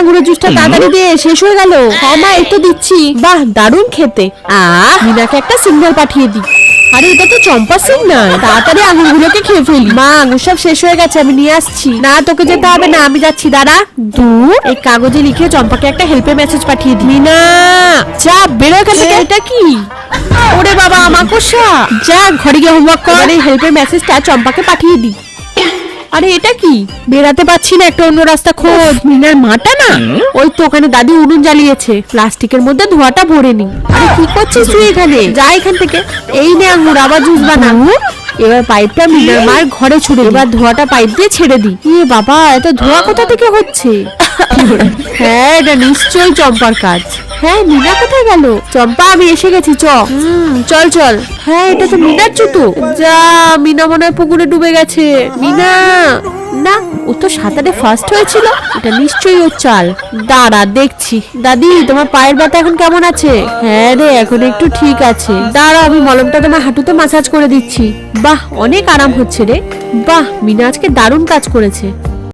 আঙুরের জুসটা তাড়াতাড়ি দে, শেষ হয়ে গেল। হ্যাঁ মা, এই তো দিচ্ছি। বাহ, দারুণ খেতে। মিনাকে একটা সিগন্যাল পাঠিয়ে দিই। আরে এটা তো চম্পা সিগন্যাল, তাড়াতাড়ি আঙুরগুলোকে খেয়ে ফেলি। মা, আঙুর সব শেষ হয়ে গেছে, আমি নিয়ে আসছি। না, তোকে যেতে হবে না, আমি যাচ্ছি, দাঁড়া। এই কাগজে লিখে চম্পাকে একটা হেল্পের মেসেজ পাঠিয়ে দিই। মিনা, যা বেরো এখান থেকে। এটা কি? ওরে বাবা, মাকড়সা। যা ঘরে গিয়ে হোমওয়ার্ক কর। এই হেল্পের মেসেজটা চম্পাকে পাঠিয়ে দিই। আরে এটা কি? বেরাতে পারছি না, একটা অন্য রাস্তা খোঁজ। মিনার মাটা না, ওই তো ওখানে দাদি উনুন জ্বালিয়েছে, প্লাস্টিকের মধ্যে ধোঁয়াটা ভরে নি। আরে কি করছিস তুই এখানে? যা এখান থেকে। এই নে আঙুর, আবার জুস বানা। এবার পাইপটা মিনার মার ঘরে ছুড়ে, এবার ধোঁয়াটা পাইপ দিয়ে ছেড়ে দিই। ইয়ে বাবা, এত ধোঁয়া কোথা থেকে হচ্ছে? হ্যাঁ, এটা নিশ্চয়ই চম্পার কাজ। হ্যাঁ, মিনা কোথায় গেল? চম্পা, আমি এসে গেছি, চল চল। হ্যাঁ, এটা তো মিনার জুতো। যা, মিনা মনে হয় পুকুরে ডুবে গেছে। মিনা না, ও তো সাঁতারে ফার্স্ট হয়েছিল, এটা নিশ্চয়ই ওর চাল। দাঁড়া দেখছি। দাদি, তোমার পায়ের ব্যথা এখন কেমন আছে? হ্যাঁ রে, এখন একটু ঠিক আছে। দাঁড়া, আমি মলমটা তোমার হাঁটুতে মাসাজ করে দিচ্ছি। বাহ, অনেক আরাম হচ্ছে রে। বাহ, মিনা আজকে দারুণ কাজ করেছে।